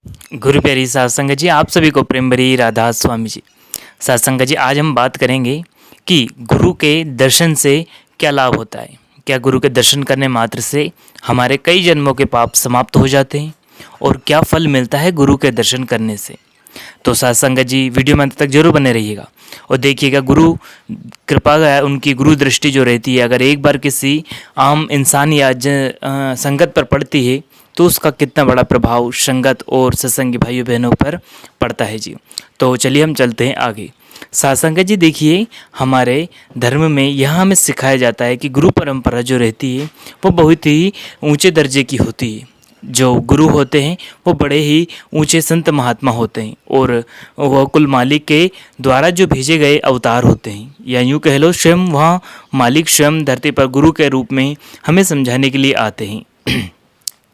गुरु प्यारी साध संगत जी, आप सभी को प्रेम भरी राधा स्वामी जी। साध संगत जी, आज हम बात करेंगे कि गुरु के दर्शन से क्या लाभ होता है। क्या गुरु के दर्शन करने मात्र से हमारे कई जन्मों के पाप समाप्त हो जाते हैं और क्या फल मिलता है गुरु के दर्शन करने से। तो साध संगत जी, वीडियो में अंत तक जरूर बने रहिएगा और देखिएगा गुरु कृपा है, उनकी गुरु दृष्टि जो रहती है, अगर एक बार किसी आम इंसान या संगत पर पड़ती है तो उसका कितना बड़ा प्रभाव संगत और सत्संगी भाइयों बहनों पर पड़ता है जी। तो चलिए हम चलते हैं आगे। साध संगत जी, देखिए हमारे धर्म में यहाँ हमें सिखाया जाता है कि गुरु परंपरा जो रहती है वो बहुत ही ऊंचे दर्जे की होती है। जो गुरु होते हैं वो बड़े ही ऊंचे संत महात्मा होते हैं और वह कुल मालिक के द्वारा जो भेजे गए अवतार होते हैं, या यूँ कह लो स्वयं वहाँ मालिक स्वयं धरती पर गुरु के रूप में हमें समझाने के लिए आते हैं।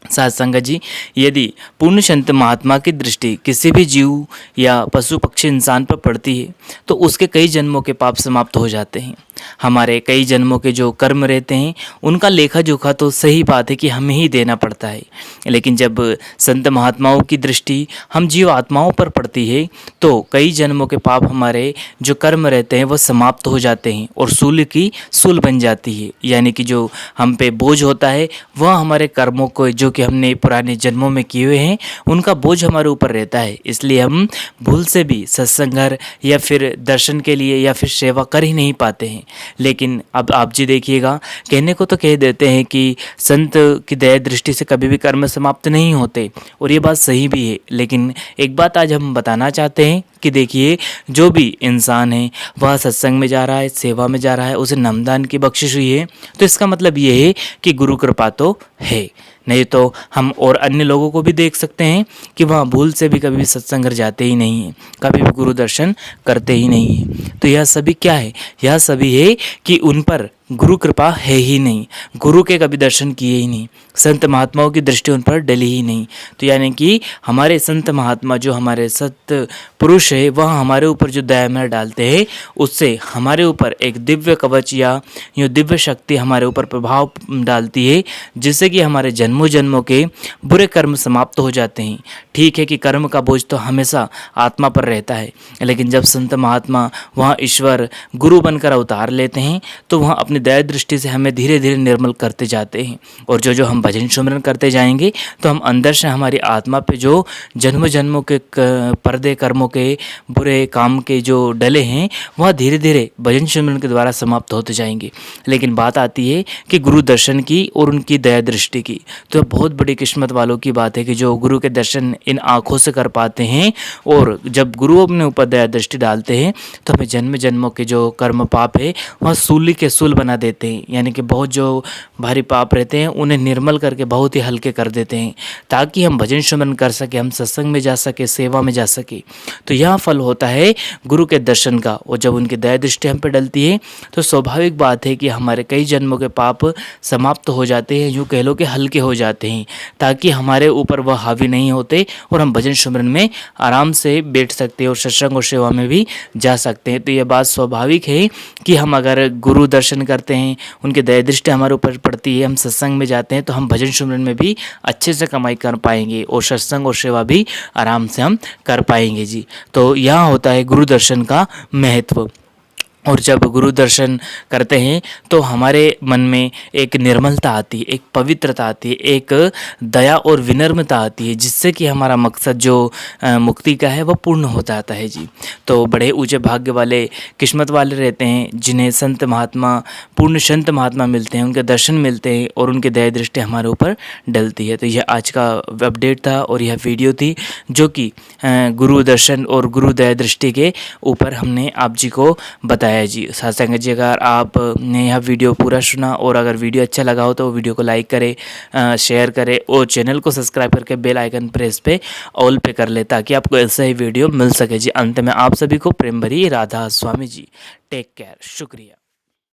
साध संगत जी, यदि पूर्ण संत महात्मा की दृष्टि किसी भी जीव या पशु पक्षी इंसान पर पड़ती है तो उसके कई जन्मों के पाप समाप्त हो जाते हैं। हमारे कई जन्मों के जो कर्म रहते हैं उनका लेखा जोखा तो सही बात है कि हमें ही देना पड़ता है, लेकिन जब संत महात्माओं की दृष्टि हम जीव आत्माओं पर पड़ती है तो कई जन्मों के पाप हमारे जो कर्म रहते हैं वह समाप्त हो जाते हैं और सूल की सूल बन जाती है। यानी कि जो हम पे बोझ होता है वह हमारे कर्मों को जो कि हमने पुराने जन्मों में किए हुए हैं उनका बोझ हमारे ऊपर रहता है। इसलिए हम भूल से भी सत्संग या फिर दर्शन के लिए या फिर सेवा कर ही नहीं पाते हैं। लेकिन अब आप जी देखिएगा, कहने को तो कह देते हैं कि संत की दया दृष्टि से कभी भी कर्म समाप्त नहीं होते और ये बात सही भी है, लेकिन एक बात आज हम बताना चाहते हैं कि देखिए जो भी इंसान है वह सत्संग में जा रहा है, सेवा में जा रहा है, उसे नामदान की बख्शिश हुई है तो इसका मतलब ये है कि गुरु कृपा तो है। नहीं तो हम और अन्य लोगों को भी देख सकते हैं कि वह भूल से भी कभी भी सत्संग जाते ही नहीं हैं, कभी भी गुरु दर्शन करते ही नहीं हैं। तो यह सभी क्या है? यह सभी है कि उन पर गुरु कृपा है ही नहीं, गुरु के कभी दर्शन किए ही नहीं, संत महात्माओं की दृष्टि उन पर डली ही नहीं। तो यानी कि हमारे संत महात्मा जो हमारे सत्य पुरुष है वह हमारे ऊपर जो दया डालते हैं उससे हमारे ऊपर एक दिव्य कवच या यूँ दिव्य शक्ति हमारे ऊपर प्रभाव डालती है, जिससे कि हमारे जन्मों जन्मों के बुरे कर्म समाप्त हो जाते हैं। ठीक है कि कर्म का बोझ तो हमेशा आत्मा पर रहता है, लेकिन जब संत महात्मा वहाँ ईश्वर गुरु बनकर अवतार लेते हैं तो वहाँ अपनी दया दृष्टि से हमें धीरे धीरे निर्मल करते जाते हैं। और जो जो हम भजन सुमरन करते जाएंगे तो हम अंदर से हमारी आत्मा पे जो जन्म जन्मों के पर्दे कर्मों के बुरे काम के जो डले हैं वह धीरे धीरे भजन सुमरन के द्वारा समाप्त होते जाएंगे। लेकिन बात आती है कि गुरु दर्शन की और उनकी दया दृष्टि की, तो बहुत बड़ी किस्मत वालों की बात है कि जो गुरु के दर्शन इन आँखों से कर पाते हैं। और जब गुरु अपने ऊपर दया दृष्टि डालते हैं तो हमें जन्म जन्मों के जो कर्म पाप है वह सूली के सूल बना देते हैं। यानी कि बहुत जो भारी पाप रहते हैं उन्हें निर्मल करके बहुत ही हल्के कर देते हैं, ताकि हम भजन सुमरन कर सके, हम सत्संग में जा सके, सेवा में जा सके। तो यह फल होता है गुरु के दर्शन का। और जब उनकी दया दृष्टि हम पर डलती है तो स्वाभाविक बात है कि हमारे कई जन्मों के पाप समाप्त हो जाते हैं, यूँ कह लो कि हल्के हो जाते हैं, ताकि हमारे ऊपर वह हावी नहीं होते और हम भजन सुमरन में आराम से बैठ सकते हैं और सत्संग और सेवा में भी जा सकते हैं। तो यह बात स्वाभाविक है कि हम अगर गुरु दर्शन करते हैं, उनकी दया दृष्टि हमारे ऊपर पड़ती है, हम सत्संग में जाते हैं तो हम भजन सुमरन में भी अच्छे से कमाई कर पाएंगे और सत्संग और सेवा भी आराम से हम कर पाएंगे जी। तो यहाँ होता है गुरु दर्शन का महत्व। और जब गुरु दर्शन करते हैं तो हमारे मन में एक निर्मलता आती है, एक पवित्रता आती है, एक दया और विनम्रता आती है, जिससे कि हमारा मकसद जो मुक्ति का है वह पूर्ण हो जाता है जी। तो बड़े ऊंचे भाग्य वाले किस्मत वाले रहते हैं जिन्हें संत महात्मा, पूर्ण संत महात्मा मिलते हैं, उनके दर्शन मिलते हैं और उनकी दया दृष्टि हमारे ऊपर डलती है। तो यह आज का अपडेट था और यह वीडियो थी जो कि गुरु दर्शन और गुरु दया दृष्टि के ऊपर हमने आप जी को बताया जी। साथ संगत जी, अगर आपने यह वीडियो पूरा सुना और अगर वीडियो अच्छा लगा हो तो वीडियो को लाइक करें, शेयर करें और चैनल को सब्सक्राइब करके बेल आइकन प्रेस पे ऑल पे कर ले, ताकि आपको ऐसा ही वीडियो मिल सके जी। अंत में आप सभी को प्रेम भरी राधा स्वामी जी। टेक केयर, शुक्रिया।